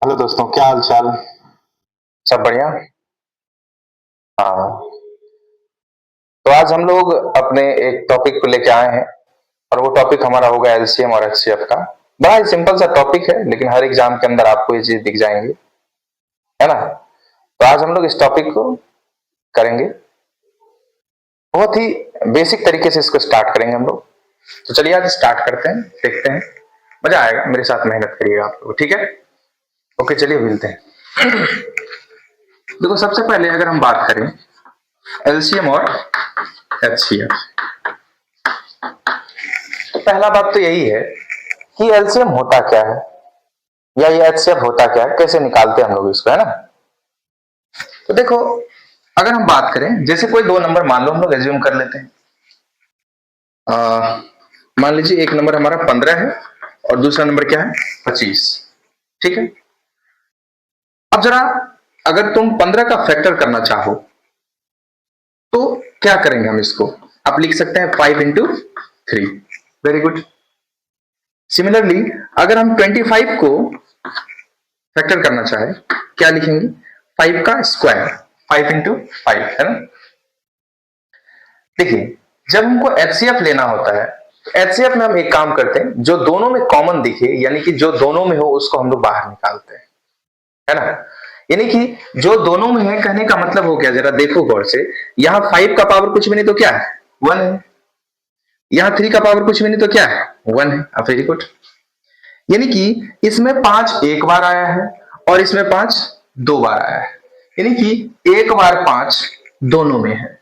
Hello दोस्तों, क्या हाल चाल। सब बढ़िया। हाँ, तो आज हम लोग अपने एक टॉपिक को लेके आए हैं और वो टॉपिक हमारा होगा एलसीएम और एचसीएफ का। बड़ा ही सिंपल सा टॉपिक है, लेकिन हर एग्जाम के अंदर आपको ये चीज दिख जाएंगे, है ना। तो आज हम लोग इस टॉपिक को करेंगे, बहुत ही बेसिक तरीके से इसको स्टार्ट करेंगे हम लोग। तो चलिए आज स्टार्ट करते हैं, देखते हैं, मजा आएगा। मेरे साथ मेहनत करिएगा आप लोग, ठीक है। ओके, चलिए मिलते हैं। देखो, सबसे पहले अगर हम बात करें एलसीएम और एचसीएफ, तो पहला बात तो यही है कि एलसीएम होता क्या है या ये एचसीएफ होता क्या है, कैसे निकालते हैं हम लोग इसको, है ना। तो देखो, अगर हम बात करें, जैसे कोई दो नंबर मान लो, हम लोग एज्यूम कर लेते हैं। मान लीजिए एक नंबर हमारा 15 है और दूसरा नंबर क्या है, 25। ठीक है। अब जरा, अगर तुम 15 का फैक्टर करना चाहो तो क्या करेंगे हम इसको, आप लिख सकते हैं 5 इंटू 3। Very good. सिमिलरली अगर हम 25 को फैक्टर करना चाहे, क्या लिखेंगे, 5 का स्क्वायर, 5 इंटू 5, है ना। देखिए, जब हमको एचसीएफ लेना होता है, एचसीएफ में हम एक काम करते हैं, जो दोनों में कॉमन दिखे, यानी कि जो दोनों में हो उसको हम लोग बाहर निकालते हैं, है ना। यानी कि जो दोनों में है, कहने का मतलब हो गया, जरा देखो गौर से, यहां 5 का पावर कुछ भी नहीं तो क्या है, 1 है। यहां 3 का पावर कुछ भी नहीं तो क्या है, 1 है। Very good. यानी कि इसमें 5 एक बार आया है और इसमें 5 दो बार आया है, यानी कि एक बार 5 दोनों में है।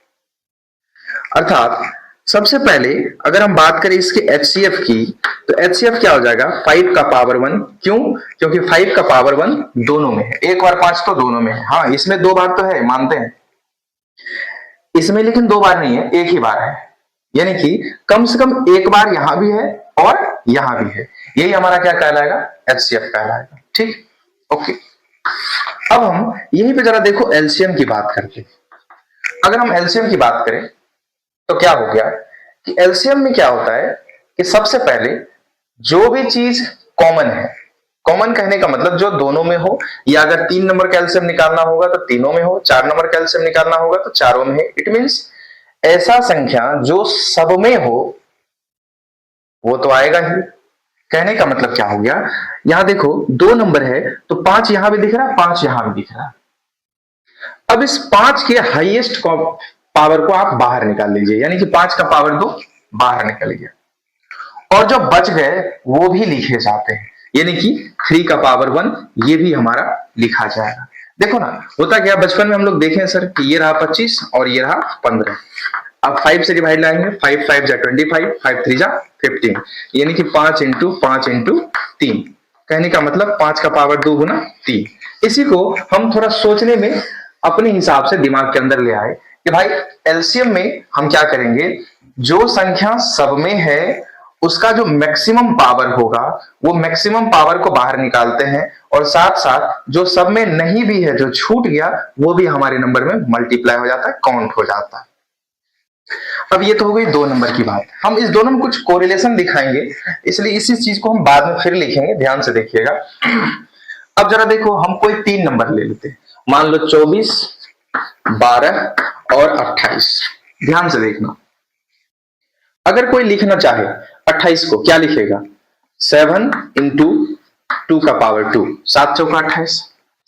अर्थात सबसे पहले अगर हम बात करें इसके एचसीएफ की, तो एचसीएफ क्या हो जाएगा, 5 का पावर 1। क्यों? क्योंकि 5 का पावर 1 दोनों में है, एक बार 5 तो दोनों में है। हाँ, इसमें दो बार तो है, मानते हैं, इसमें लेकिन दो बार नहीं है, एक ही बार है। यानी कि कम से कम एक बार यहां भी है और यहां भी है। यही हमारा क्या कहलाएगा, एचसीएफ कहलाएगा। ठीक, ओके। अब हम यहीं पे जरा देखो एलसीएम की बात करते हैं। अगर हम एलसीएम की बात करें तो क्या हो गया कि एलसीएम में क्या होता है कि सबसे पहले जो भी चीज कॉमन है, कॉमन कहने का मतलब जो दोनों में हो, या अगर 3 नंबर का एलसीएम निकालना होगा तो तीनों में हो, 4 नंबर का एलसीएम निकालना होगा तो चारों में है। इट मींस ऐसा संख्या जो सब में हो वो तो आएगा ही। कहने का मतलब क्या हो गया, यहां देखो 2 नंबर है तो 5 यहां भी दिख रहा है, 5 यहां भी दिख रहा है। अब इस 5 के हाईएस्ट पावर को आप बाहर निकाल लीजिए, यानी कि 5 का पावर 2 बाहर निकल गया, और जो बच गए वो भी लिखे जाते हैं, यानी कि 3 का पावर 1 ये भी हमारा लिखा जाएगा। देखो ना, होता क्या, बचपन में हम लोग देखें सर कि ये रहा 25 और ये रहा 15। अब 5 से डिवाइड लाएंगे, 5 5 जा 25, 5 3 जा 15, यानी कि 5 इंटू 5 इंटू 3। कहने का मतलब 5 का पावर 2 गुना 3। इसी को हम थोड़ा सोचने में अपने हिसाब से दिमाग के अंदर ले आए कि भाई एलसीएम में हम क्या करेंगे, जो संख्या सब में है उसका जो मैक्सिमम पावर होगा वो मैक्सिमम पावर को बाहर निकालते हैं, और साथ साथ जो सब में नहीं भी है, जो छूट गया, वो भी हमारे नंबर में मल्टीप्लाई हो जाता है, काउंट हो जाता है। अब ये तो हो गई 2 नंबर की बात। हम इस दोनों में कुछ कोरिलेशन दिखाएंगे, इसलिए इसी चीज को हम बाद में फिर लिखेंगे, ध्यान से देखिएगा। अब जरा देखो, हम कोई 3 नंबर ले लेते हैं, मान लो 24, 12 और 28। ध्यान से देखना, अगर कोई लिखना चाहे 28 को, क्या लिखेगा, 7 इंटू 2 का पावर 2, 7 चौका 28,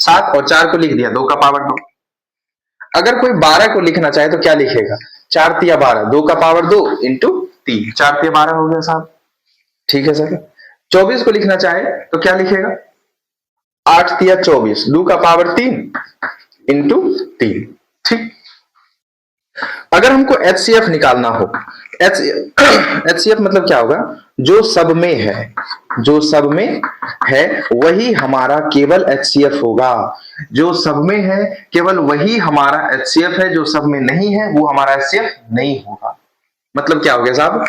7 और 4 को लिख दिया 2 का पावर 2। अगर कोई 12 को लिखना चाहे तो क्या लिखेगा, 4 तिया 12, 2 का पावर 2 इंटू 3, 4 तिया 12 हो गया साहब। ठीक है सर। 24 को लिखना चाहे तो क्या लिखेगा, 8 तिया 24, 2 का पावर 3 इंटू 3। ठीक। अगर हमको एचसीएफ निकालना हो, एचसीएफ मतलब क्या होगा, जो सब में है, जो सब में है वही हमारा केवल एचसीएफ होगा। जो सब में है केवल वही हमारा एचसीएफ है, जो सब में नहीं है वो हमारा एचसीएफ नहीं होगा। मतलब क्या हो गया साहब,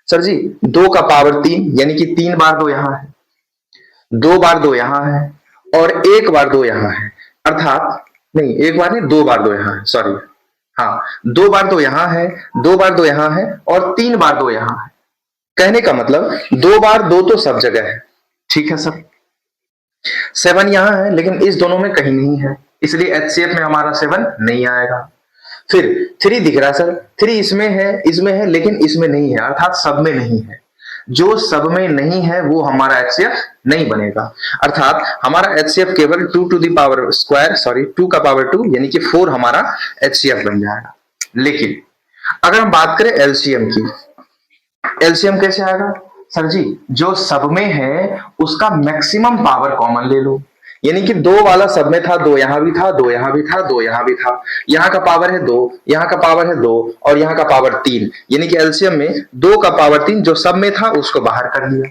सर जी 2 का पावर 3, यानी कि 3 बार 2 यहां है, 2 बार 2 यहां है और 1 बार 2 यहां है। अर्थात नहीं, 1 बार नहीं, 2 बार 2 यहां है, सॉरी। हाँ, 2 बार 2 यहां है, 2 बार 2 यहां है और 3 बार 2 यहां है। कहने का मतलब 2 बार 2 तो सब जगह है। ठीक है सर। 7 यहां है लेकिन इस दोनों में कहीं नहीं है, इसलिए एचसीएफ में हमारा 7 नहीं आएगा। फिर 3 दिख रहा सर, 3 इसमें है लेकिन इसमें नहीं है, अर्थात सब में नहीं है। जो सब में नहीं है वो हमारा एचसीएफ नहीं बनेगा, अर्थात हमारा एचसीएफ केवल 2 to the power square, sorry 2 का पावर 2 यानी कि 4 हमारा एचसीएफ बन जाएगा। लेकिन अगर हम बात करें एलसीएम की, एलसीएम कैसे आएगा सर जी? जो सब में है उसका मैक्सिमम पावर कॉमन ले लो, यानी कि 2 वाला सब में था, 2 यहां भी था, 2 यहां भी था, 2 यहां भी था, यहां का पावर है 2, यहां का पावर है 2 और यहां का पावर 3, यानी कि एलसीएम में 2 का पावर 3 जो सब में था उसको बाहर कर लिया।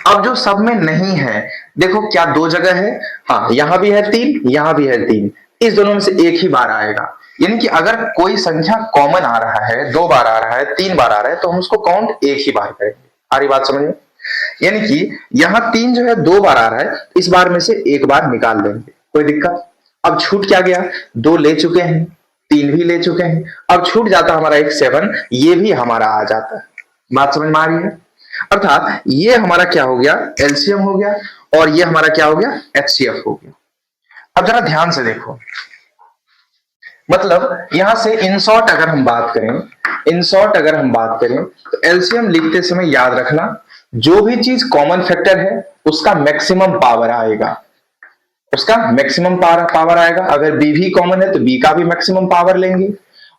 अब जो सब में नहीं है, देखो क्या 2 जगह है, हाँ यहां भी है 3, यहां भी है 3, इस दोनों में से एक ही बार आएगा। यानी कि अगर कोई संख्या कॉमन आ रहा है, 2 बार आ रहा है, 3 बार आ रहा है, तो हम उसको काउंट एक ही बार करेंगे। आ रही बात समझ में? यानी कि यहां 3 जो है 2 बार आ रहा है, इस बार में से एक बार निकाल लेंगे, कोई दिक्कत? अब छूट क्या गया? 2 ले चुके हैं, 3 भी ले चुके हैं, अब छूट जाता हमारा एक 7, ये भी हमारा आ जाता है। बात समझ में आ रही है? अर्थात ये हमारा क्या हो गया? एलसीएम हो गया, और ये हमारा क्या हो गया? एचसीएफ हो गया। अब जरा ध्यान से देखो, मतलब यहां से इन शॉर्ट अगर हम बात करें, तो एलसीएम लिखते समय याद रखना, जो भी चीज कॉमन फैक्टर है उसका मैक्सिमम पावर आएगा, अगर बी भी कॉमन है तो बी का भी मैक्सिमम पावर लेंगे,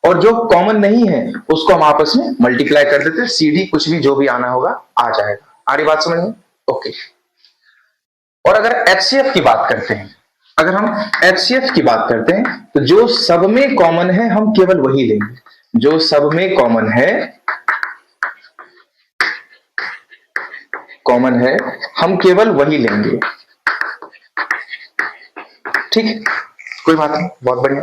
और जो कॉमन नहीं है उसको हम आपस में मल्टीप्लाई कर देते हैं, सीधी कुछ भी जो भी आना होगा आ जाएगा। आ रही बात समझ में? ओके। और अगर एचसीएफ की बात करते हैं, तो जो सब में कॉमन है हम केवल वही लेंगे, जो सब में कॉमन है हम केवल वही लेंगे। ठीक है, कोई बात नहीं, बहुत बढ़िया।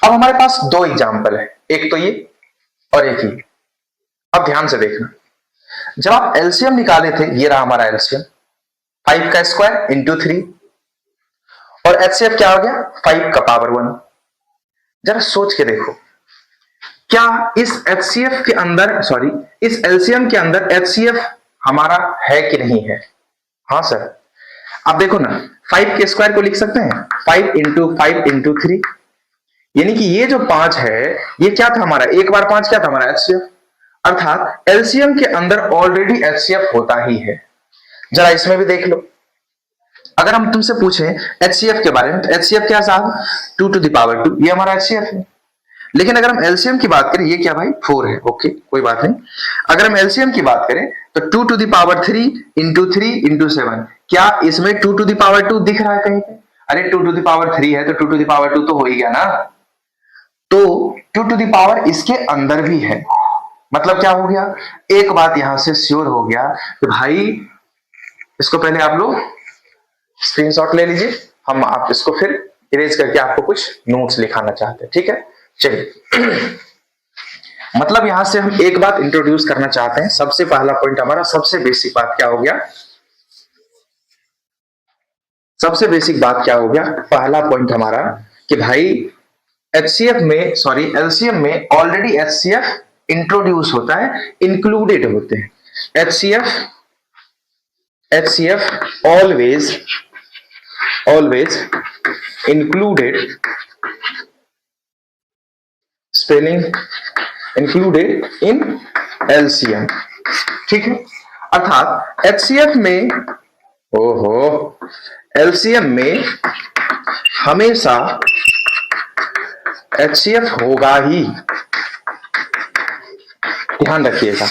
अब हमारे पास 2 एग्जाम्पल है, एक तो ये और एक ये। अब ध्यान से देखना, जब आप एलसीएम निकाले थे, ये रहा हमारा एलसीएम, 5 का स्क्वायर इंटू 3, और एचसीएफ क्या हो गया? 5 का पावर 1। जरा सोच के देखो, क्या इस एचसीएफ के अंदर, सॉरी इस एलसीएम के अंदर एचसीएफ हमारा है कि नहीं है? हाँ सर। अब देखो ना, 5 के स्क्वायर को लिख सकते हैं 5 इंटू 3, यानी कि ये जो 5 है ये क्या था हमारा? एक बार 5 क्या था हमारा? एचसीएफ। अर्थात एलसीएम के अंदर ऑलरेडी एचसीएफ होता ही है। जरा इसमें भी देख लो, अगर हम तुमसे पूछें एचसीएफ के बारे में, तो एचसीएफ क्या साहब? 2 टू द पावर 2, ये हमारा एचसीएफ है। लेकिन अगर हम एलसीएम की बात करें, ये क्या भाई? 4 है। ओके, कोई बात नहीं। अगर हम एलसीएम की बात करें तो 2 टू द पावर 3 इंटू 7, क्या इसमें 2 टू द पावर 2 दिख रहा है कहीं पे? अरे 2 टू द पावर 3 है तो 2 टू द पावर 2 तो हो ही गया ना। तो 2 टू द पावर इसके अंदर भी है, मतलब क्या हो गया? एक बात यहां से श्योर हो गया कि भाई, इसको पहले आप लोग स्क्रीनशॉट ले लीजिए, हम आप इसको फिर इरेज करके आपको कुछ नोट्स लिखाना चाहते हैं। ठीक है, चलिए। मतलब यहां से हम एक बात इंट्रोड्यूस करना चाहते हैं। सबसे पहला पॉइंट हमारा, सबसे बेसिक बात क्या हो गया? पहला पॉइंट हमारा कि भाई एलसीएम में ऑलरेडी एचसीएफ इंट्रोड्यूस होता है, इंक्लूडेड होते हैं। HCF always included, spelling included in LCM. ठीक है, अर्थात एचसीएफ में, एलसीएम में हमेशा एचसीएफ होगा ही, ध्यान रखिएगा।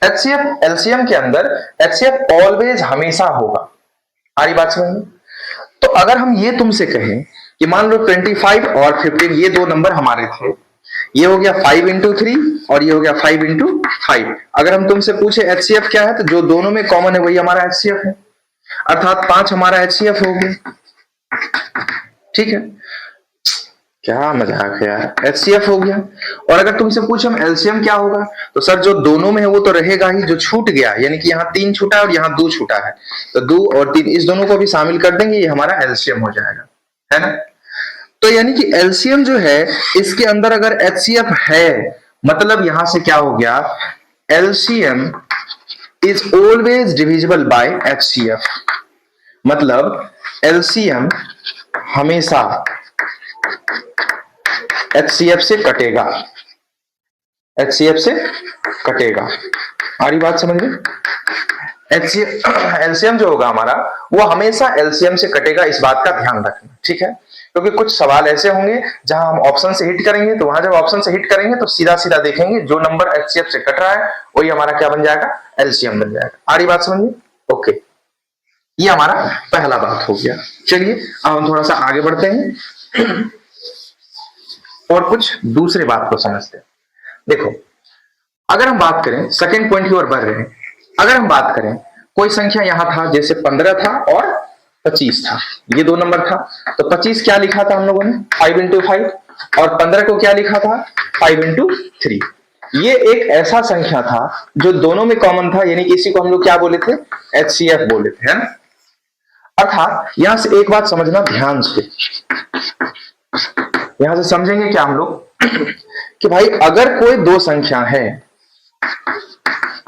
एचसीएफ एलसीएम के अंदर एचसीएफ ऑलवेज हमेशा होगा। आ रही बात समझ में? तो अगर हम ये तुमसे कहें कि मान लो 25 और 15 ये 2 नंबर हमारे थे, ये हो गया 5 इंटू 3 और ये हो गया 5 इंटू 5। अगर हम तुमसे पूछे एचसीएफ क्या है, तो जो दोनों में कॉमन है वही हमारा एचसीएफ है, अर्थात 5 हमारा एचसीएफ हो गया। ठीक है, क्या मजाक है यार, एचसीएफ हो गया। और अगर तुमसे पूछे हम एलसीएम क्या होगा, तो सर जो दोनों में है वो तो रहेगा ही, जो छूट गया यानी कि यहाँ 3 छूटा है और यहाँ 2 छूटा है, तो 2 और 3 इस दोनों को भी शामिल कर देंगे, ये हमारा एलसीएम हो जाएगा, है ना। तो यानी कि एलसीएम जो है इसके अंदर अगर एचसीएफ है, मतलब यहां से क्या हो गया? LCM is always divisible bye HCF, मतलब एलसीएम हमेशा एचसीएफ से कटेगा, एचसीएफ से कटेगा। आ रही बात समझ में? एलसीएम जो होगा हमारा वो हमेशा एलसीएम से कटेगा, इस बात का ध्यान रखना, ठीक है? क्योंकि कुछ सवाल ऐसे होंगे जहां हम ऑप्शन से हिट करेंगे, तो वहां जब ऑप्शन से हिट करेंगे तो सीधा सीधा देखेंगे जो नंबर एचसीएफ से कट रहा है वही हमारा क्या बन जाएगा, एलसीएम बन जाएगा। आ रही बात समझ में? ओके, ये हमारा पहला बात हो गया। चलिए अब हम थोड़ा सा आगे बढ़ते हैं और कुछ दूसरे बात को समझते हैं। देखो, अगर हम बात करें, सेकंड पॉइंट की ओर बढ़ रहे हैं, अगर हम बात करें कोई संख्या यहां था, जैसे 15 था और 25 था, ये दो नंबर था, तो 25 क्या लिखा था हम लोगों ने, 5 इंटू 5, और 15 को क्या लिखा था, 5 इंटू 3। ये एक ऐसा संख्या था जो दोनों में कॉमन था, यानी कि इसी को हम लोग क्या बोले थे, एचसीएफ बोले थे, है ना? अर्थात यहां से एक बात समझना ध्यान से, यहां से समझेंगे क्या हम लोग कि भाई अगर कोई दो संख्या है,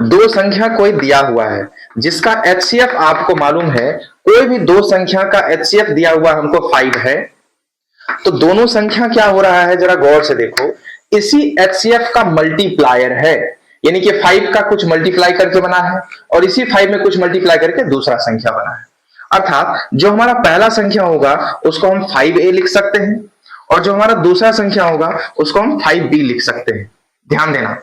दो संख्या कोई दिया हुआ है जिसका एचसीएफ आपको मालूम है, कोई भी दो संख्या का एचसीएफ दिया हुआ हमको 5 है, तो दोनों संख्या क्या हो रहा है जरा गौर से देखो, इसी एचसीएफ का मल्टीप्लायर है, यानी कि 5 का कुछ मल्टीप्लाई करके बना है और इसी 5 में कुछ मल्टीप्लाई करके दूसरा संख्या बना है। अर्थात जो हमारा पहला संख्या होगा उसको हम 5a लिख सकते हैं और जो हमारा दूसरा संख्या होगा उसको हम 5b लिख सकते हैं। ध्यान देना,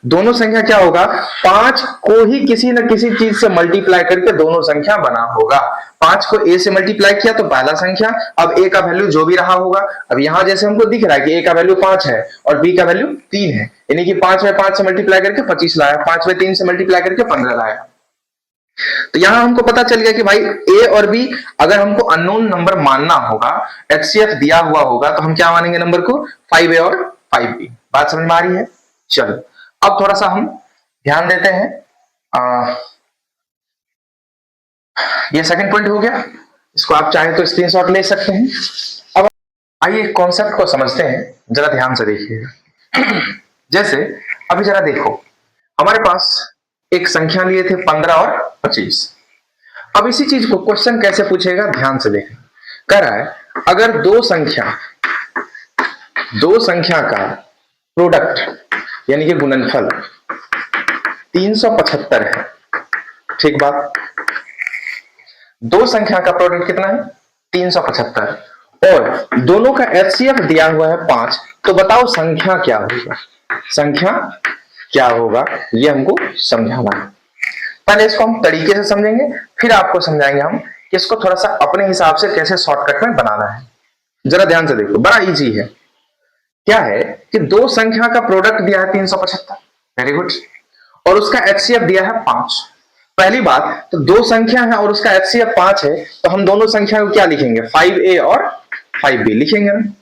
दोनों संख्या क्या होगा, 5 को ही किसी न किसी चीज से मल्टीप्लाई करके दोनों संख्या बना होगा। 5 को a से मल्टीप्लाई किया तो पहला संख्या, अब a का वैल्यू जो भी रहा होगा, अब यहां जैसे हमको दिख रहा है कि a का वैल्यू 5 है और b का वैल्यू 3 है, यानी कि 5 में 5 से मल्टीप्लाई करके 25 लाया, 5 में 3 से मल्टीप्लाई करके 15 लाया। तो यहां हमको पता चल गया कि भाई a और b अगर हमको अननोन नंबर मानना होगा, एचसीएफ दिया हुआ होगा, तो हम क्या मानेंगे नंबर को, 5a और 5b। बात समझ में आ रही है? चलो अब थोड़ा सा हम ध्यान देते हैं। ये सेकंड पॉइंट हो गया, इसको आप चाहे तो स्क्रीनशॉट ले सकते हैं। अब आइए कॉन्सेप्ट को समझते हैं, जरा ध्यान से देखिएगा। जैसे अभी जरा देखो, हमारे पास एक संख्या लिए थे 15 और 25। अब इसी चीज को क्वेश्चन कैसे पूछेगा, ध्यान से देखें। कह रहा है अगर दो संख्या का प्रोडक्ट यानी कि गुणनफल 375 है, ठीक बात, दो संख्या का प्रोडक्ट कितना है, 375, और दोनों का एचसीएफ दिया हुआ है 5, तो बताओ संख्या क्या होगा, संख्या क्या होगा, ये हमको समझाना है। पहले इसको हम तरीके से समझेंगे, फिर आपको समझाएंगे हम कि इसको थोड़ा सा अपने हिसाब से कैसे शॉर्टकट में बनाना है। जरा ध्यान से देखो, बड़ा इजी है। क्या है कि दो संख्या का प्रोडक्ट दिया है 375, वेरी गुड, और उसका एचसीएफ दिया है 5। पहली बात तो दो संख्या है और उसका एचसीएफ 5 है, तो हम दोनों संख्या को क्या लिखेंगे, 5a और 5b लिखेंगे ना।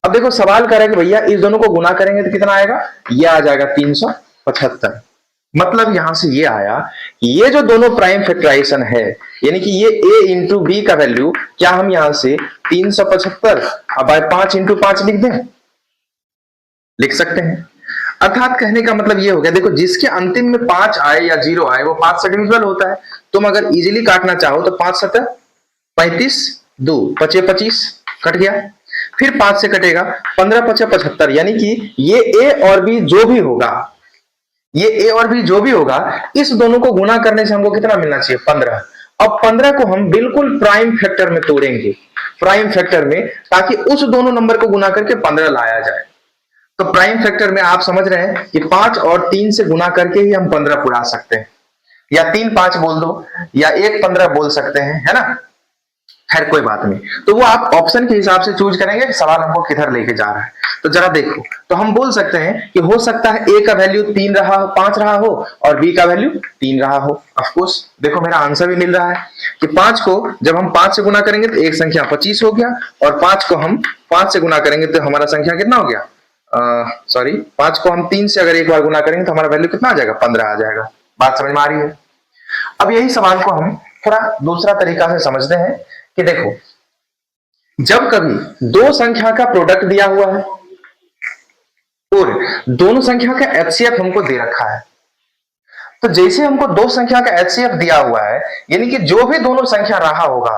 अब देखो सवाल करे कि भैया इस दोनों को गुना करेंगे तो कितना आएगा, ये आ जाएगा 375। मतलब यहां से ये आया कि ये जो दोनों प्राइम फैक्टराइजेशन है, यानी कि ये a इंटू बी का वैल्यू क्या हम यहां से 375 अब 5 इंटू 5 लिख दें, लिख सकते हैं। अर्थात कहने का मतलब ये हो गया, देखो जिसके अंतिम में 5 आए या 0 आए वो 5 से डिविजिबल होता है। तुम अगर इजीली काटना चाहो तो 5 7 35, 2 5 25 कट गया, फिर 5 से कटेगा 15 5 75, यानी कि ये a और b जो भी होगा, ये a और b जो भी होगा, इस दोनों को गुना करने से हमको कितना मिलना चाहिए, 15। अब 15 को हम बिल्कुल प्राइम फैक्टर में तोड़ेंगे, प्राइम फैक्टर में, ताकि उस दोनों नंबर को गुना करके 15 लाया जाए। तो प्राइम फैक्टर में आप समझ रहे हैं कि 5 और 3 से गुना करके ही हम 15 पुरा सकते हैं, या 3 5 बोल दो या 1 15 बोल सकते हैं, है ना। खैर कोई बात नहीं, तो वो आप ऑप्शन के हिसाब से चूज करेंगे कि सवाल हमको किधर लेके जा रहा है। तो जरा देखो, तो हम बोल सकते हैं कि हो सकता है a का वैल्यू 3 रहा हो, 5 रहा हो, और b का वैल्यू 3 रहा हो। ऑफ कोर्स देखो मेरा आंसर भी मिल रहा है कि 5 को जब हम 5 से गुना करेंगे तो एक संख्या 25 हो गया, और 5 को हम 5 से गुना करेंगे तो हमारा संख्या कितना हो गया, सॉरी 5 को हम 3 से अगर एक बार गुना करेंगे तो हमारा वैल्यू कितना आ जाएगा, 15 आ जाएगा। बात समझ में आ रही है? अब यही सवाल को हम थोड़ा दूसरा तरीका से समझते हैं कि देखो, जब कभी दो संख्या का प्रोडक्ट दिया हुआ है और दोनों संख्या का एचसीएफ हमको दे रखा है, तो जैसे हमको दो संख्या का एचसीएफ दिया हुआ है, यानी कि जो भी दोनों संख्या रहा होगा,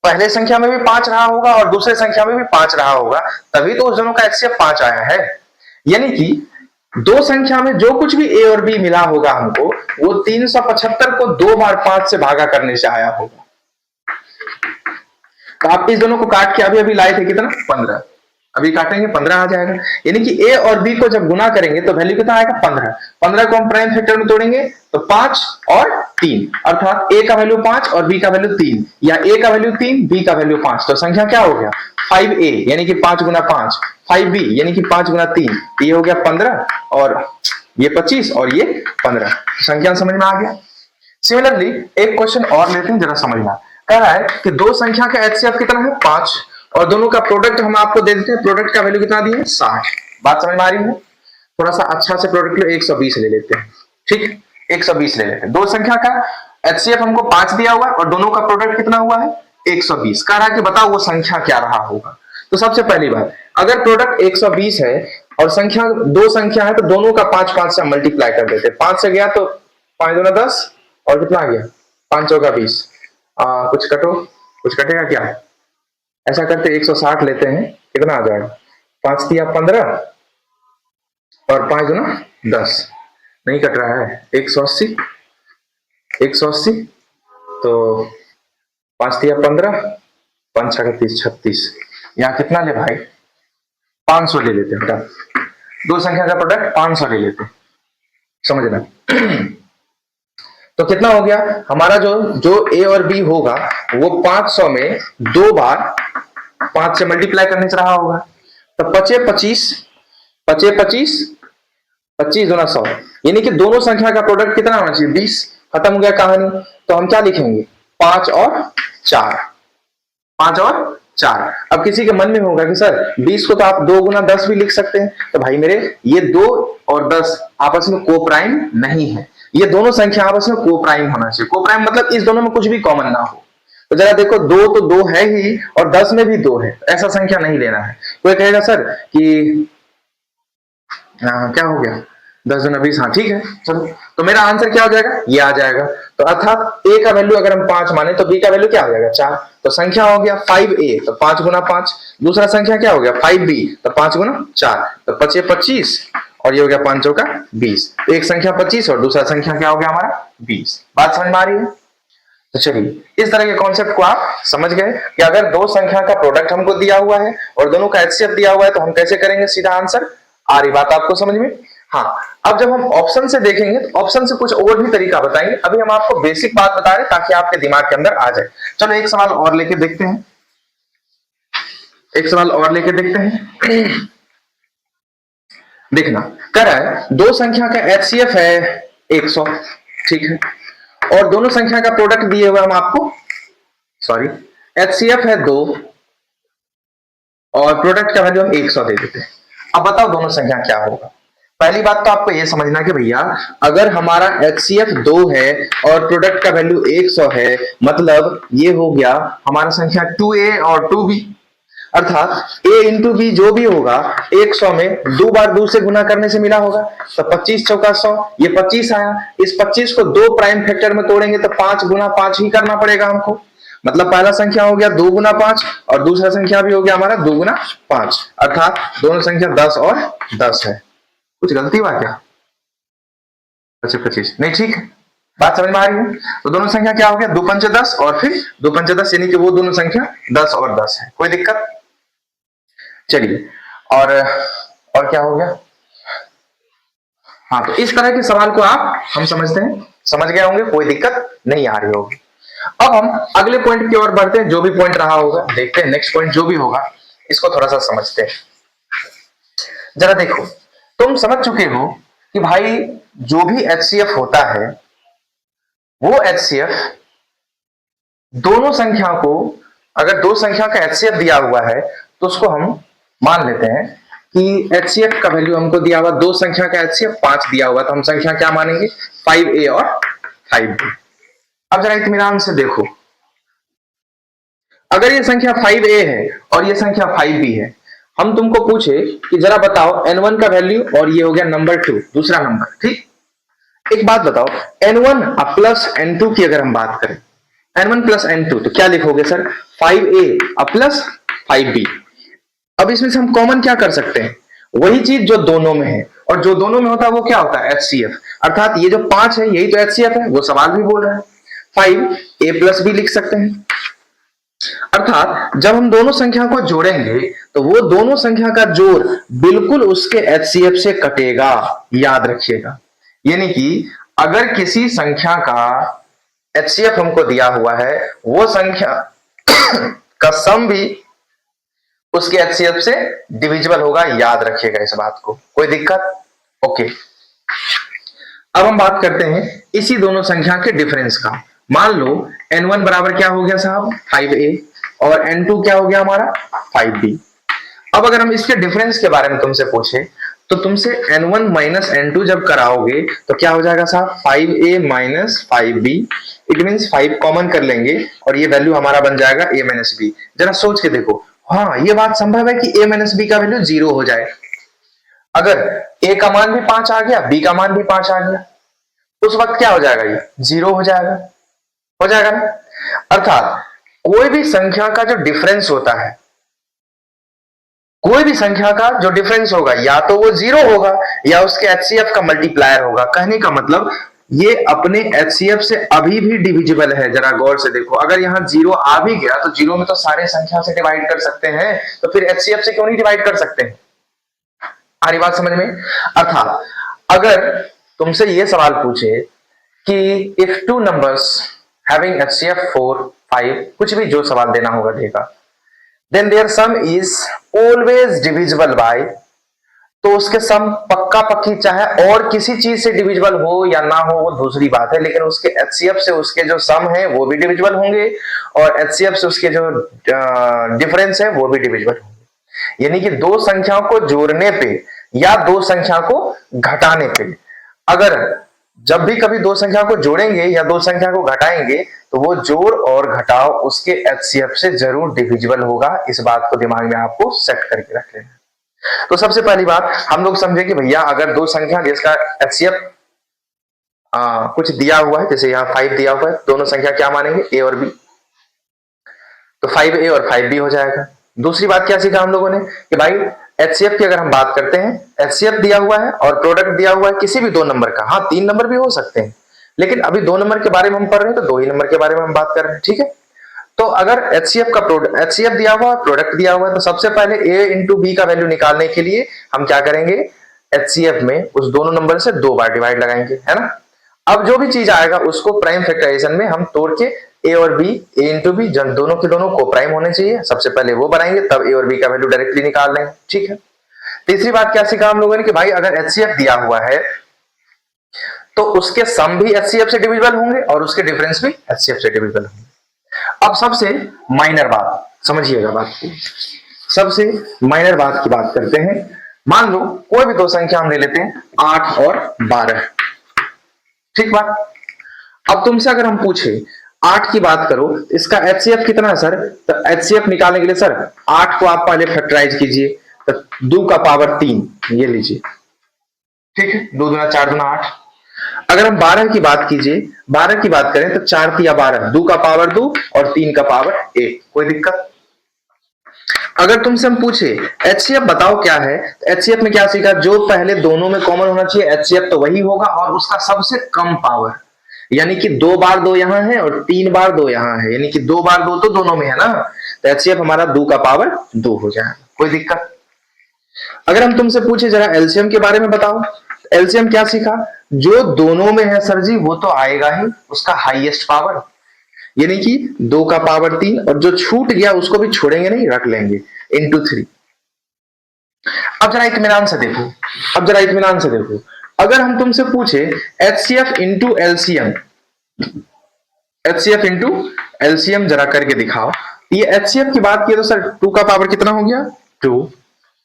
पहले संख्या में भी 5 रहा होगा और दूसरे संख्या में भी 5 रहा होगा, तभी तो उस दोनों का एचसीएफ 5 आया है। यानी कि दो संख्या में जो कुछ भी ए और बी मिला होगा हमको, वो 375 को 2 बार 5 से भागा करने से आया होगा। तो आप इस दोनों को काट के अभी अभी लाए थे कितना, 15, अभी काटेंगे 15 आ जाएगा। यानी कि ए और बी को जब गुना करेंगे तो वैल्यू कितना आएगा, 15। 15 को हम प्राइम फैक्टर में तोड़ेंगे तो 5 और 3, अर्थात ए का वैल्यू 5 और बी का वैल्यू 3, या ए का वैल्यू 3 बी का वैल्यू 5। तो संख्या क्या हो गया, 5a यानी कि 5 गुना 5, 5b यानी कि 5 गुना 3, ये हो गया 15 और ये 25 और ये 15। संख्या समझ में आ गया। सिमिलरली एक क्वेश्चन और लेते हैं, जरा समझना। कह रहा है कि दो संख्या का एचसीएफ कितना है, 5, और दोनों का प्रोडक्ट हम आपको दे देते हैं। प्रोडक्ट का वैल्यू कितना दिया है, 60। बात समझ में आ रही है। थोड़ा सा अच्छा से प्रोडक्ट लो, 120 ले लेते हैं। ठीक, 120 ले लेते हैं। दो संख्या का एचसीएफ हमको 5 दिया हुआ है और दोनों का प्रोडक्ट कितना हुआ है, 120। कह रहा है कि बताओ वो संख्या क्या रहा होगा। तो सबसे पहली बात, अगर प्रोडक्ट 120 है और संख्या दो संख्या है, तो दोनों का 5 से मल्टीप्लाई कर देते हैं। 5 से गया तो 5 दूना 10 और कितना आ गया, 5 चौका 20। कुछ कटो, कुछ कटेगा क्या, ऐसा करते 160 लेते हैं, कितना आ जाएगा, 5 दिया 15 और 5 दूना 10, नहीं कट रहा है, 180, 180 तो 5 दिया 15, 5 छक्का 30, 36। यहाँ कितना ले भाई, 500 ले लेते हैं। दो संख्या का प्रोडक्ट 500 ले लेते हैं, समझना। तो कितना हो गया हमारा, जो ए और बी होगा वो 500 में 2 बार 5 से मल्टीप्लाई करने से रहा होगा। तो 25 25 25 25 25 दूना 100, यानी कि दोनों संख्या का प्रोडक्ट कितना होना चाहिए, 20। खत्म हो गया कहानी। तो हम क्या लिखेंगे, 5 और 4, 5 और 4। अब किसी के मन में होगा कि सर 20 को तो आप 2 गुना 10 भी लिख सकते हैं। तो भाई मेरे, ये 2 और 10 आपस में को प्राइम नहीं है। ये दोनों संख्या आपस में को प्राइम होना चाहिए। को प्राइम मतलब इस दोनों में कुछ भी कॉमन ना हो। तो जरा देखो, 2 तो 2 है ही और 10 में भी 2 है, ऐसा संख्या नहीं लेना है। कोई कहेगा सर कि क्या हो गया, 10 दूना 20, हाँ ठीक है चलो। तो मेरा आंसर क्या हो जाएगा, ये आ जाएगा। तो अर्थात a का वैल्यू अगर हम 5 माने तो b का वैल्यू क्या हो जाएगा, 4। तो संख्या हो गया 5a, तो 5 गुना 5। दूसरा संख्या क्या हो गया, 5b, तो 5 गुना 4, तो 25 25 और ये हो गया 5 चौका 20। तो एक संख्या 25 और दूसरा संख्या क्या हो गया हमारा, 20। बात समझ में आ रही है। तो चलिए, इस तरह के कॉन्सेप्ट को आप समझ गए कि अगर दो संख्या का प्रोडक्ट हमको दिया हुआ है और दोनों का एचसीएफ दिया हुआ है तो हम कैसे करेंगे, सीधा आंसर। आ रही बात आपको समझ में। हाँ, अब जब हम ऑप्शन से देखेंगे तो ऑप्शन से कुछ और भी तरीका बताएंगे। अभी हम आपको बेसिक बात बता रहे ताकि आपके दिमाग के अंदर आ जाए। चलो एक सवाल और लेके देखते हैं, एक सवाल और लेके देखते हैं। देखना, कह रहा है दो संख्या का एचसीएफ है 100, ठीक है, और दोनों संख्या का प्रोडक्ट दिए हुए हम आपको, सॉरी, एचसीएफ है 2 और प्रोडक्ट का वैल्यू हम 100 दे देते हैं। अब बताओ दोनों संख्या क्या होगा। पहली बात तो आपको यह समझना कि भैया अगर हमारा एचसीएफ 2 है और प्रोडक्ट का वैल्यू 100 है, मतलब ये हो गया हमारा संख्या 2a और 2b, अर्थात a इंटू बी जो भी होगा 100 में 2 बार 2 से गुना करने से मिला होगा। तो 25 चौका 100, ये 25 आया। इस 25 को 2 प्राइम फैक्टर में तोड़ेंगे तो 5 गुना 5 ही करना पड़ेगा हमको। मतलब पहला संख्या हो गया 2 गुना 5 और दूसरा संख्या भी हो गया हमारा 2 गुना 5, अर्थात दोनों संख्या 10 और 10 है। कुछ गलती हुआ क्या, 25 नहीं, ठीक है, बात समझ में आ रही है। तो दोनों संख्या क्या हो गया, 2 पंचे 10 और फिर 2 पंचे 10, यानी कि वो दोनों संख्या 10 और 10 है। कोई दिक्कत। चलिए, और क्या हो गया। हाँ, तो इस तरह के सवाल को हम समझते हैं, समझ गए होंगे, कोई दिक्कत नहीं आ रही होगी। अब हम अगले पॉइंट की ओर बढ़ते हैं। जो भी पॉइंट रहा होगा देखते हैं, नेक्स्ट पॉइंट जो भी होगा इसको थोड़ा सा समझते हैं। जरा देखो, तुम समझ चुके हो कि भाई जो भी एचसीएफ होता है वो एचसीएफ दोनों संख्या को, अगर दो संख्या का एचसीएफ दिया हुआ है तो उसको हम मान लेते हैं कि एचसीएफ का वैल्यू हमको दिया हुआ, दो संख्या का एचसीएफ 5 दिया हुआ, तो हम संख्या क्या मानेंगे, 5a और 5b। अब जरा इत्मीनान से देखो, अगर ये संख्या 5a है और ये संख्या 5b है, हम तुमको पूछे कि जरा बताओ n1 का वैल्यू, और ये हो गया नंबर 2, दूसरा नंबर, ठीक। एक बात बताओ, n1 प्लस n2 की अगर हम बात करें, n1 प्लस n2 तो क्या लिखोगे सर? 5a plus 5b। अब इसमें से हम कॉमन क्या कर सकते हैं? वही चीज जो दोनों में है, और जो दोनों में होता है वो क्या होता है? HCF। अर्थात ये जो 5 है यही तो HCF है, वो सवाल भी बोल रहा है। 5a प्लस b लिख सकते हैं। अर्थात जब हम दोनों संख्या को जोड़ेंगे तो वो दोनों संख्या का जोड़ बिल्कुल उसके HCF से कटेगा, याद रखिएगा। यानी कि अगर किसी संख्या का HCF हमको दिया हुआ है, वो संख्या का सम भी उसके HCF से डिविजिबल होगा, याद रखिएगा इस बात को। कोई दिक्कत? ओके। अब हम बात करते हैं इसी दोनों संख्या के डिफरेंस का। मान लो n1 बराबर क्या हो गया साहब? 5a, और n2 क्या हो गया हमारा? 5b। अब अगर हम इसके डिफरेंस के बारे में तुमसे पूछे तो तुमसे n1 माइनस n2 जब कराओगे तो क्या हो जाएगा साहब? 5a minus 5b। It means 5 common कर लेंगे और ये वैल्यू हमारा बन जाएगा a माइनस b। जरा सोच के देखो, हाँ ये बात संभव है कि a माइनस b का वैल्यू 0 हो जाए। अगर a का मान भी 5 आ गया, b का मान भी 5 आ गया, उस वक्त क्या हो जाएगा? ये 0 हो जाएगा। हो जाएगा ना? अर्थात कोई भी संख्या का जो डिफरेंस होता है, कोई भी संख्या का जो डिफरेंस होगा या तो वो 0 होगा या उसके HCF का मल्टीप्लायर होगा। कहने का मतलब ये अपने HCF से अभी भी डिविजिबल है। जरा गौर से देखो, अगर यहाँ 0 आ भी गया तो 0 में तो सारे संख्या से डिवाइड कर सकते हैं, तो फिर HCF से क्यों नहीं डिवाइड कर सकते हैं? आ रही बात समझ में? अर्थात अगर तुमसे ये सवाल पूछे कि if two numbers having HCF 4, 5, कुछ भी जो सवाल देना होगा देगा, then their sum is always divisible by, तो उसके सम पक्का पक्की चाहे और किसी चीज से डिविजिबल हो या ना हो वो दूसरी बात है, लेकिन उसके HCF से उसके जो सम है वो भी डिविजिबल होंगे और HCF से उसके जो डिफरेंस है वो भी डिविजिबल होंगे। यानी कि दो संख्याओं को जोड़ने पे या दो संख्या को घटाने पे, अगर जब भी कभी दो संख्या को जोड़ेंगे या दो संख्या को घटाएंगे तो वो जोड़ और घटाव उसके HCF से जरूर डिविजिबल होगा। इस बात को दिमाग में आपको सेट करके रख लेना। तो सबसे पहली बात हम लोग समझे कि भैया अगर दो संख्या जिसका HCF कुछ दिया हुआ है, जैसे यहाँ 5 दिया हुआ है, दोनों संख्या क्या मानेंगे? a और b, तो 5a और 5b हो जाएगा। दूसरी बात क्या सीखा हम लोगों ने कि भाई HCF की अगर हम बात करते हैं, HCF दिया हुआ है और प्रोडक्ट दिया हुआ है किसी भी दो नंबर का, हाँ 3 नंबर भी हो सकते हैं, लेकिन अभी 2 नंबर के बारे में हम पढ़ रहे हैं तो 2 ही नंबर के बारे में हम बात कर रहे हैं, ठीक है। तो अगर HCF का HCF दिया हुआ है, प्रोडक्ट दिया हुआ है, तो सबसे पहले a इंटू बी का वैल्यू निकालने के लिए हम क्या करेंगे? HCF में उस दोनों नंबर से 2 बार डिवाइड लगाएंगे, है ना। अब जो भी चीज आएगा उसको प्राइम फैक्टराइजेशन में हम तोड़ के a और b, a इंटू बी, जब दोनों के दोनों को प्राइम होने चाहिए, सबसे पहले वो बनाएंगे, तब a और b का वैल्यू डायरेक्टली निकाल लेंगे, ठीक है। तीसरी बात क्या सीखा हम लोगों ने कि भाई अगर HCF दिया हुआ है तो उसके सम भी HCF से डिविजिबल होंगे और उसके डिफरेंस भी HCF से डिविजिबल होंगे। अब सबसे माइनर बात समझिएगा, बात की सबसे माइनर बात की बात करते हैं। मान लो कोई भी दो संख्या हम ले लेते हैं 8 और 12, ठीक बात। अब तुमसे अगर हम पूछे 8 की बात करो, इसका HCF कितना है सर? तो HCF निकालने के लिए सर 8 को आप पहले फैक्टराइज कीजिए, तो 2 का पावर 3 ये लीजिए, ठीक है, 2 दूना 4 दूना 8। अगर हम 12 की बात कीजिए, 12 की बात करें तो 4 तिया 12, 2 का पावर 2 और 3 का पावर 1, कोई दिक्कत? अगर तुमसे हम पूछे HCF बताओ क्या है, तो HCF में क्या सीखा? जो पहले दोनों में कॉमन होना चाहिए HCF तो वही होगा और उसका सबसे कम पावर, यानी कि 2 बार 2 यहां है और 3 बार 2 यहां है, यानी कि 2 बार 2 तो दोनों में है ना, तो HCF हमारा 2 का पावर 2 हो जाएगा, कोई दिक्कत? अगर हम तुमसे पूछे जरा LCM के बारे में बताओ, LCM क्या सीखा? जो दोनों में है सर जी वो तो आएगा ही, उसका हाईएस्ट पावर, यानी कि 2 का पावर 3 और जो छूट गया उसको भी छोड़ेंगे नहीं, रख लेंगे इंटू 3। अब जरा इत्मीनान से देखो, अब जरा इत्मीनान से देखो, अगर हम तुमसे पूछे HCF into LCM, HCF into LCM जरा करके दिखाओ। ये HCF की बात की तो सर 2 का पावर कितना हो गया? 2,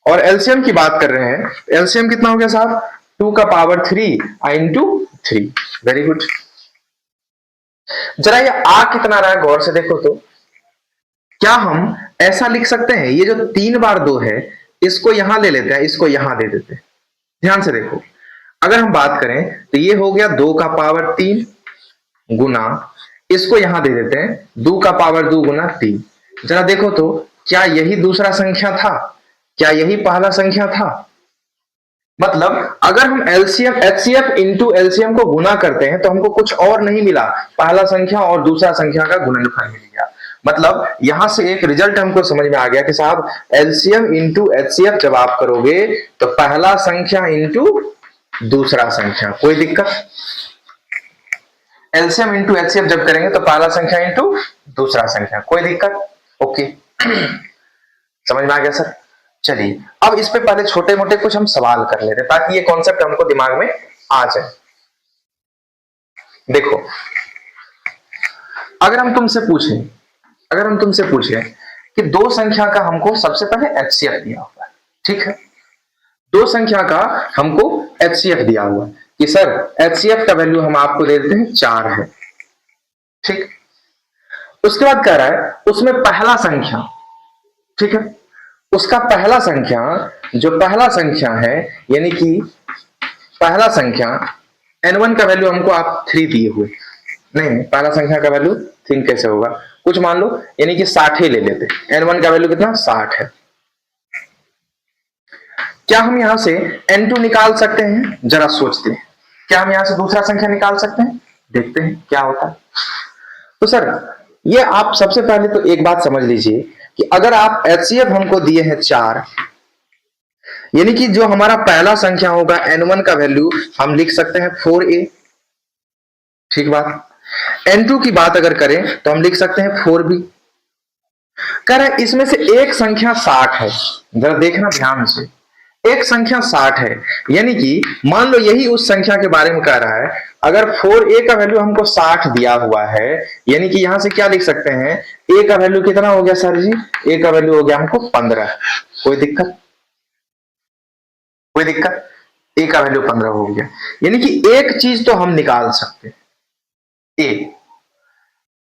और LCM की बात कर रहे हैं, LCM कितना हो गया साहब? 2 का पावर 3 इंटू 3। Very good. जरा ये आ कितना रहा है गौर से देखो तो, क्या हम ऐसा लिख सकते हैं? ये जो 3 बार 2 है इसको यहां ले लेते हैं, इसको यहां दे देते हैं, ध्यान से देखो। अगर हम बात करें तो ये हो गया 2 का पावर 3 गुना, इसको यहां दे देते हैं 2 का पावर 2 गुना 3। जरा देखो तो क्या यही दूसरा संख्या था, क्या यही पहला संख्या था? मतलब अगर हम एलसीएम एचसीएफ इंटू एलसीएम को गुना करते हैं तो हमको कुछ और नहीं मिला, पहला संख्या और दूसरा संख्या का गुणनफल मिल गया। मतलब यहां से एक रिजल्ट हमको समझ में आ गया कि साहब एलसीएम इंटू एचसीएफ जब आप करोगे तो पहला संख्या इंटू दूसरा संख्या, कोई दिक्कत? एलसीएम इंटू एचसीएफ जब करेंगे तो पहला संख्या इंटू दूसरा संख्या, कोई दिक्कत? ओके समझ में आ गया सर? चलिए अब इस पे पहले छोटे मोटे कुछ हम सवाल कर लेते हैं ताकि ये कॉन्सेप्ट हमको दिमाग में आ जाए। देखो अगर हम तुमसे पूछें कि दो संख्या का हमको सबसे पहले एचसीएफ दिया हुआ है, ठीक है, दो संख्या का हमको एचसीएफ दिया हुआ है कि सर एचसीएफ का वैल्यू हम आपको दे देते हैं 4 है, ठीक। उसके बाद कह रहा है उसमें पहला संख्या, ठीक है, उसका पहला संख्या जो पहला संख्या है यानी कि पहला संख्या n1 का वैल्यू हमको आप 3 दिए हुए, नहीं पहला संख्या का वैल्यू 3 कैसे होगा, कुछ मान लो यानी कि 60 ही ले लेते, n1 का वैल्यू कितना 60 है। क्या हम यहां से n2 निकाल सकते हैं? जरा सोचते हैं, क्या हम यहां से दूसरा संख्या निकाल सकते हैं? देखते हैं क्या होता है। तो सर ये आप सबसे पहले तो एक बात समझ लीजिए कि अगर आप एचसीएफ हमको दिए हैं 4, यानी कि जो हमारा पहला संख्या होगा n1 का वैल्यू हम लिख सकते हैं 4a, ठीक बात। n2 की बात अगर करें तो हम लिख सकते हैं 4b। कह रहा है इसमें से एक संख्या 60 है, जरा देखना ध्यान से, एक संख्या 60 है, यानी कि मान लो यही उस संख्या के बारे में कह रहा है। अगर 4a का वैल्यू हमको 60 दिया हुआ है यानी कि यहां से क्या लिख सकते हैं, a का वैल्यू कितना हो गया सर जी? a का वैल्यू हो गया हमको 15, कोई दिक्कत? कोई दिक्कत? a का वैल्यू 15 हो गया, यानी कि एक चीज तो हम निकाल सकते हैं a,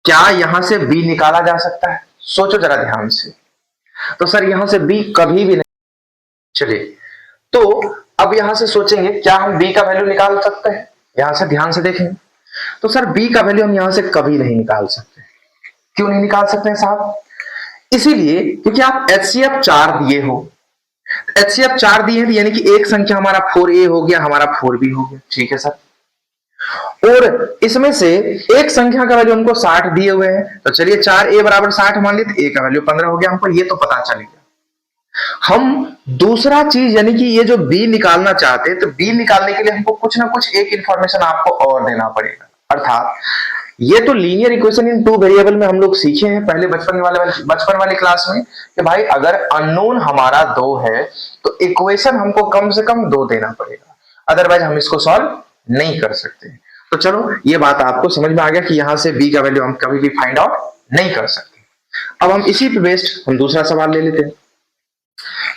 क्या यहां से b निकाला जा सकता है? सोचो जरा ध्यान से। तो सर यहां से b कभी भी नहीं, चलिए तो अब यहां से सोचेंगे क्या हम b का वैल्यू निकाल सकते हैं? यहां से ध्यान से देखेंगे तो सर b का वैल्यू हम यहां से कभी नहीं निकाल सकते। क्यों नहीं निकाल सकते हैं साहब? इसीलिए क्योंकि आप एचसीएफ 4 दिए हो, एचसीएफ 4 दिए हैं यानी कि एक संख्या हमारा 4a हो गया, हमारा 4b हो गया, ठीक है सर। और इसमें से एक संख्या का वैल्यू हमको 60 दिए हुए हैं, तो चलिए 4a बराबर 60 मान लेते, a का वैल्यू 15 हो गया, हमको ये तो पता चल गया। हम दूसरा चीज यानी कि ये जो b निकालना चाहते हैं तो b निकालने के लिए हमको कुछ ना कुछ एक इंफॉर्मेशन आपको और देना पड़ेगा, अर्थात ये तो लीनियर इक्वेशन इन 2 वेरिएबल में हम लोग सीखे हैं पहले बचपन वाले क्लास में कि भाई अगर अननोन हमारा 2 है तो इक्वेशन हमको कम से कम 2 देना पड़ेगा, अदरवाइज हम इसको सॉल्व नहीं कर सकते। तो चलो ये बात आपको समझ में आ गया कि यहां से b का वैल्यू हम कभी भी फाइंड आउट नहीं कर सकते। अब हम इसी पे बेस्ड हम दूसरा सवाल ले लेते हैं।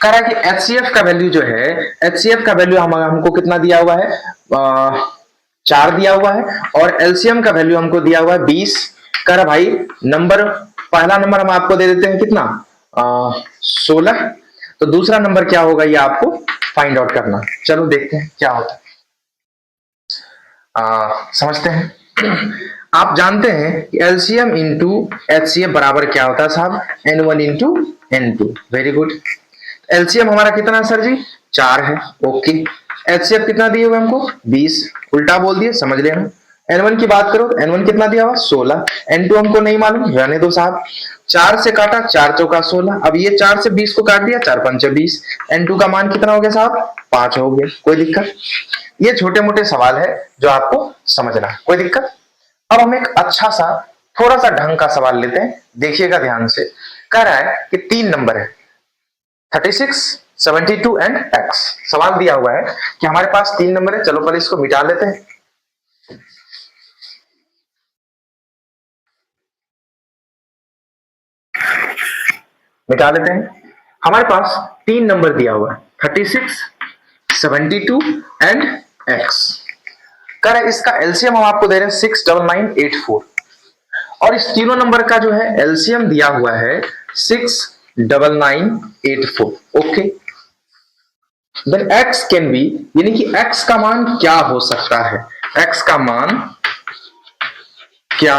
कह रहा है कि एचसीएफ का वैल्यू जो है, एचसीएफ का वैल्यू हमको कितना दिया हुआ है, 4 दिया हुआ है, और एलसीएम का वैल्यू हमको दिया हुआ है 20। कह रहा भाई नंबर, पहला नंबर हम आपको दे देते हैं कितना, 16, तो दूसरा नंबर क्या होगा ये आपको फाइंड आउट करना। चलो देखते हैं क्या होता है, समझते हैं। आप जानते हैं कि एलसीएम इंटू एचसीएफ बराबर क्या होता है साहब, n1 into n2, very good. LCM हमारा कितना है सर जी, 4 है, ओके। एचसीएफ कितना दिए हुए हमको 20, उल्टा बोल दिए, समझ लेना। n1 की बात करो, n1 कितना दिया हुआ 16, n2 हमको नहीं मालूम, रहने दो साहब। 4 से काटा, 4 चौका 16, अब ये 4 से 20 को काट दिया, 4 पंचे 20, n2 का मान कितना हो गया साहब 5 हो गया, कोई दिक्कत? ये छोटे मोटे सवाल है जो आपको समझना है, कोई दिक्कत? अब हम एक अच्छा सा थोड़ा सा ढंग का सवाल लेते हैं, देखिएगा ध्यान से। कह रहा है कि 3 नंबर है 36, 72 एंड x। सवाल दिया हुआ है कि हमारे पास 3 नंबर है, चलो पहले इसको मिटा लेते हैं। मिटा लेते हैं। हमारे पास 3 नंबर दिया हुआ है 36, 72 एंड x। कह रहा है इसका एलसीएम हम आपको दे रहे हैं 69984, और इस तीनों नंबर का जो है एलसीएम दिया हुआ है 69984, okay. Then x can be, यानी कि x का मान क्या हो सकता है, x का मान क्या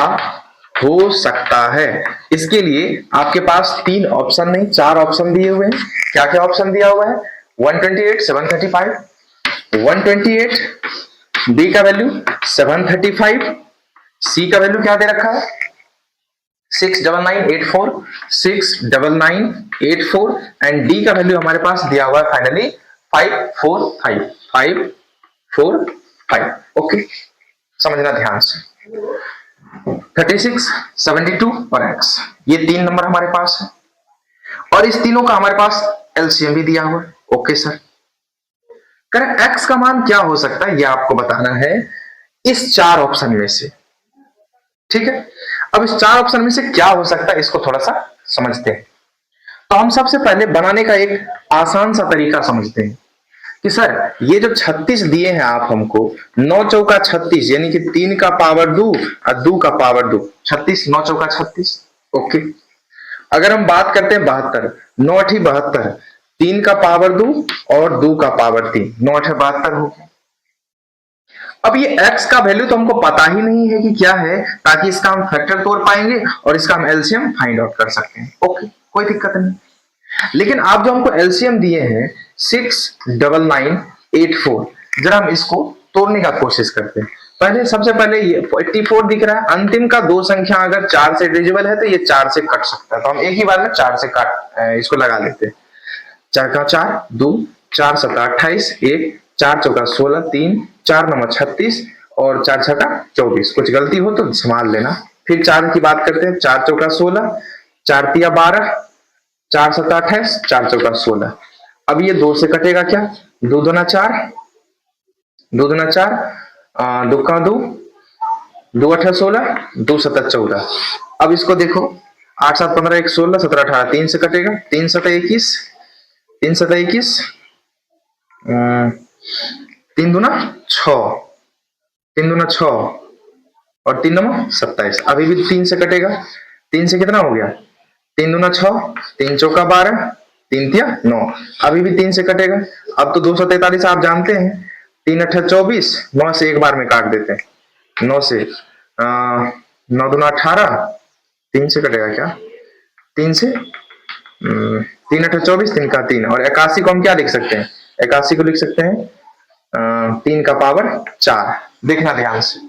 हो सकता है। इसके लिए आपके पास 3 ऑप्शन नहीं 4 ऑप्शन दिए हुए हैं। क्या क्या ऑप्शन दिया हुआ है, 128, 735, 128, बी का वैल्यू 735, सी का वैल्यू क्या दे रखा है 69984, 69984, एंड डी का वैल्यू हमारे पास दिया हुआ है फाइनली 545, 545। ओके, समझना ध्यान से। 36, 72 और x, ये 3 नंबर हमारे पास है और इस तीनों का हमारे पास एलसीएम भी दिया हुआ है। ओके सर, करें x का मान क्या हो सकता है, ये आपको बताना है इस 4 ऑप्शन में से। ठीक है, अब इस 4 ऑप्शन में से क्या हो सकता है इसको थोड़ा सा समझते हैं। तो हम सबसे पहले बनाने का एक आसान सा तरीका समझते हैं कि सर ये जो 36 दिए हैं आप हमको, 9 चौका 36, यानी कि 3 का पावर 2 और 2 का पावर 2, 36, 9 चौका 36। ओके, अगर हम बात करते हैं 72, 9 8 72, 3 का पावर 2 और 2 का पावर 3, 9 8 72 हो गया। अब ये x का वैल्यू तो हमको पता ही नहीं है कि क्या है, ताकि इसका हम फैक्टर तोड़ पाएंगे और इसका हम एलसीएम फाइंड आउट कर सकते हैं। ओके, कोई दिक्कत नहीं। लेकिन आप जो हमको एलसीएम दिए हैं 69984, जरा हम इसको तोड़ने का कोशिश करते हैं। पहले सबसे पहले ये 84 दिख रहा है, अंतिम का 2 संख्या अगर 4 से डिविजिबल है तो ये 4 से कट सकता है, तो हम एक ही बार में 4 से काट इसको लगा लेते हैं। 4 का 4, 2, 4 7 28, 1, 4 चौका 16, 3, 4 9 36 और 4 6 24। कुछ गलती हो तो संभाल लेना। फिर 4 की बात करते हैं, 4 चौका 16, 4 तिया 12, 4 7 28, 4 चौका 16। अब ये 2 से कटेगा क्या, 2 दूना 4, 2 दूना 4, 2 का 2, 2 8 16, 2 7 14। अब इसको देखो, 8 7 15, 1 16, 17 18, 3 से कटेगा, 3 7 21, 3 7 21, 3 दूना 6, 3 दूना 6 और 3 9 27। अभी भी 3 से कटेगा, 3 से कितना हो गया, 3 दूना 6, 3 चौका 12, 3 तिया 9। अभी भी 3 से कटेगा। अब तो 243 आप जानते हैं, 3 8 24, 9 से एक बार में काट देते हैं, 9 से 9 दूना 18, 3 से कटेगा क्या, 3 से 3 8 24, 3 का 3 और 81 को हम क्या लिख सकते हैं, 81 को लिख सकते हैं 3 का पावर 4। देखना ध्यान से,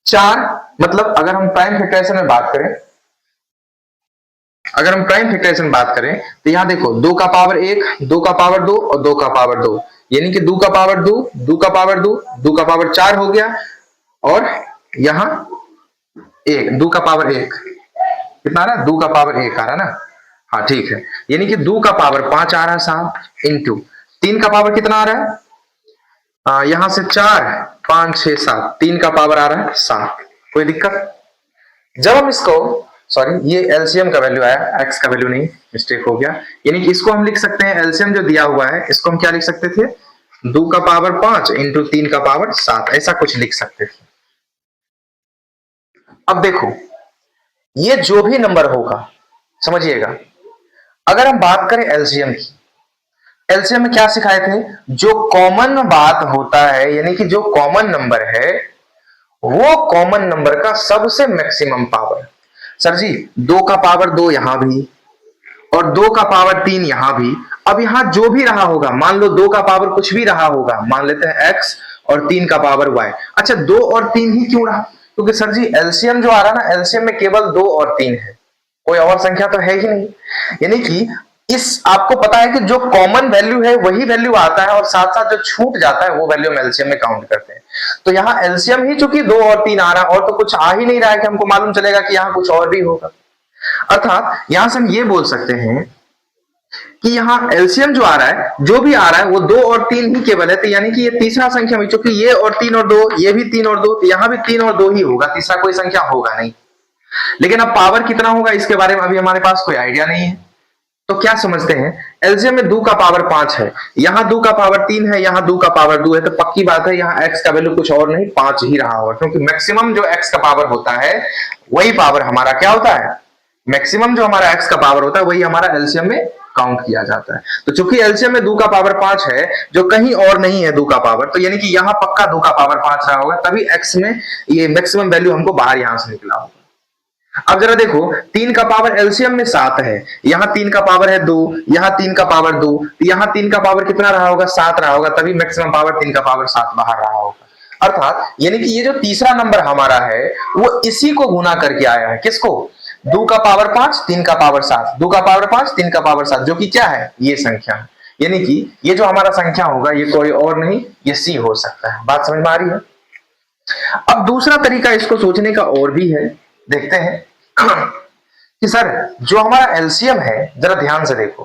4 मतलब अगर हम प्राइम फैक्टराइजेशन में बात करें, अगर हम प्राइम फैक्टराइजेशन बात करें तो यहां देखो 2 का पावर 1, 2 का पावर 2 और 2 का पावर 2, यानी कि 2 का पावर 2, 2 का पावर 2, 2 का पावर 4 हो गया और यहां 1, 2 का पावर 1 कितना आ रहा है, 2 का पावर 1 आ रहा है ना। हाँ ठीक है, यानी कि 2 का पावर 5 आ रहा है साहब, इंटू 3 का पावर कितना आ रहा है, यहां से 4 5 6 7, 3 का पावर आ रहा है 7। कोई दिक्कत। जब हम इसको, सॉरी ये एलसीएम का वैल्यू आया, एक्स का वैल्यू नहीं, मिस्टेक हो गया, यानी कि इसको हम लिख सकते हैं, एलसीएम जो दिया हुआ है इसको हम क्या लिख सकते थे, 2 का पावर 5 इंटू 3 का पावर 7, ऐसा कुछ लिख सकते थे। अब देखो ये जो भी नंबर होगा, समझिएगा, अगर हम बात करें एलसीएम की, एलसीएम में क्या सिखाए थे, जो कॉमन बात होता है, यानी कि जो कॉमन नंबर है वो कॉमन नंबर का सबसे मैक्सिमम पावर। सर जी 2 का पावर 2 यहां भी और 2 का पावर 3 यहां भी, अब यहां जो भी रहा होगा, मान लो 2 का पावर कुछ भी रहा होगा, मान लेते हैं x और 3 का पावर y। अच्छा 2 और 3 ही क्यों रहा, क्योंकि सर जी एलसीएम जो आ रहा ना, एलसीएम में केवल 2 और 3 है, कोई और संख्या तो है ही नहीं। यानी कि इस आपको पता है कि जो कॉमन वैल्यू है वही वैल्यू आता है और साथ साथ जो छूट जाता है वो वैल्यू हम एलसीएम में काउंट करते हैं। तो यहाँ एलसीएम ही चूंकि 2 और 3 आ रहा है और तो कुछ आ ही नहीं रहा है कि हमको मालूम चलेगा कि यहाँ कुछ और भी होगा। अर्थात यहां से हम ये बोल सकते हैं कि यहाँ एलसीएम जो आ रहा है, जो भी आ रहा है वो 2 और 3 ही केवल है, तो यानी कि ये तीसरा संख्या में, चूंकि ये और 3 और 2, ये भी 3 और 2, तो यहाँ भी 3 और 2 ही होगा, तीसरा कोई संख्या होगा नहीं। लेकिन अब पावर कितना होगा इसके बारे में अभी हमारे पास कोई आइडिया नहीं है, तो क्या समझते हैं, एलसीएम में 2 का पावर 5 है, यहां 2 का पावर 3 है, यहां 2 का पावर 2 है, तो पक्की बात है यहाँ x का वैल्यू कुछ और नहीं 5 ही रहा होगा, क्योंकि मैक्सिमम जो x का पावर होता है वही पावर हमारा क्या होता है, मैक्सिमम जो हमारा x का पावर होता है वही हमारा एलसीएम में काउंट किया जाता है। तो चूंकि एलसीएम में 2 का पावर 5 है, जो कहीं और नहीं है 2 का पावर, तो यानी कि यहां पक्का 2 का पावर 5 रहा होगा, तभी एक्स में ये मैक्सिमम वैल्यू हमको बाहर यहां से निकला होगा। अब जरा देखो, 3 का पावर एलसीएम में 7 है, यहां 3 का पावर है 2, यहां 3 का पावर 2, यहां 3 का पावर कितना रहा होगा? 7 रहा होगा, तभी मैक्सिमम पावर 3 का पावर 7 बाहर रहा होगा। अर्थात यानी कि ये जो तीसरा नंबर हमारा है वो इसी को गुना करके आया है। किसको? 2 का पावर 5, 3 का पावर 7, 2 का पावर 5, 3 का पावर 7, जो कि क्या है? ये संख्या है। यानी कि ये जो हमारा संख्या होगा ये कोई और नहीं, ये सी हो सकता है। बात समझ में आ रही है? अब दूसरा तरीका इसको सोचने का और भी है, देखते हैं कि सर जो हमारा एलसीएम है, जरा ध्यान से देखो,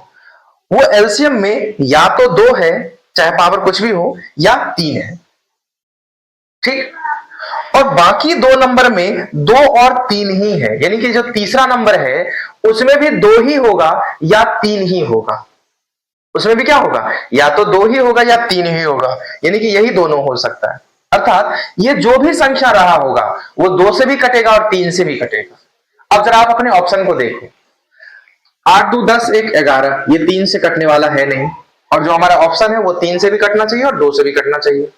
वो एलसीएम में या तो 2 है, चाहे पावर कुछ भी हो, या 3 है, ठीक। और बाकी 2 नंबर में 2 और 3 ही है, यानी कि जो तीसरा नंबर है उसमें भी 2 ही होगा या 3 ही होगा। उसमें भी क्या होगा? या तो 2 ही होगा या 3 ही होगा, यानी कि यही दोनों हो सकता है। अर्थात ये जो भी संख्या रहा होगा वो 2 से भी कटेगा और 3 से भी कटेगा। अब जरा आप अपने ऑप्शन को देखो, 8 2 10 1 11, ये 3 से कटने वाला है नहीं, और जो हमारा ऑप्शन है वो 3 से भी कटना चाहिए और 2 से भी कटना चाहिए।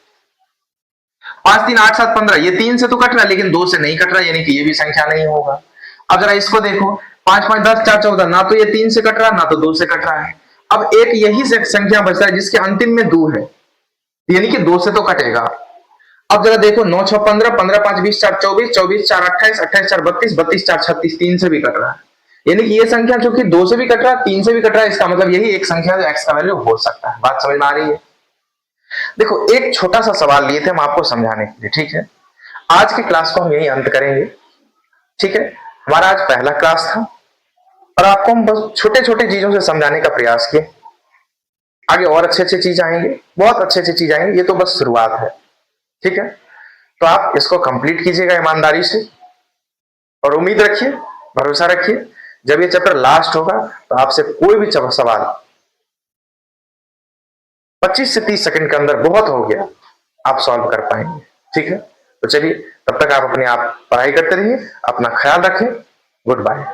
5 3 8 7 15, ये 3 से तो कट रहा है लेकिन 2 से नहीं कट रहा, यानी कि ये भी संख्या नहीं होगा। अब जरा इसको देखो, 5 5 10 4 14, ना तो ये 3 से कट रहा ना तो 2 से कट रहा है। अब एक यही संख्या बचता है जिसके अंतिम में 2 है, यानी कि 2 से तो कटेगा। अब जरा देखो, 9 6 15, 15 5 20 4 24, 24 4 28, 28 4 32, 32 4 36, 3 से भी कट रहा है, यानी कि ये संख्या चूंकि 2 से भी कट रहा है 3 से भी कट रहा है, इसका मतलब यही एक संख्या जो एक्स का वैल्यू हो सकता है। बात समझ में आ रही है? देखो, एक छोटा सा सवाल लिए थे हम आपको समझाने के लिए, ठीक है। आज की क्लास को हम यही अंत करेंगे, ठीक है। हमारा आज पहला क्लास था और आपको हम बस छोटे छोटे चीजों से समझाने का प्रयास किए। आगे और अच्छे अच्छे चीज आएंगे, बहुत अच्छे अच्छे चीज आएंगे, ये तो बस शुरुआत है, ठीक है। तो आप इसको कंप्लीट कीजिएगा ईमानदारी से, और उम्मीद रखिए, भरोसा रखिए, जब ये चैप्टर लास्ट होगा तो आपसे कोई भी सवाल 25 से 30 सेकंड के अंदर, बहुत हो गया, आप सॉल्व कर पाएंगे, ठीक है। तो चलिए, तब तक आप अपने आप पढ़ाई करते रहिए, अपना ख्याल रखें। Good bye.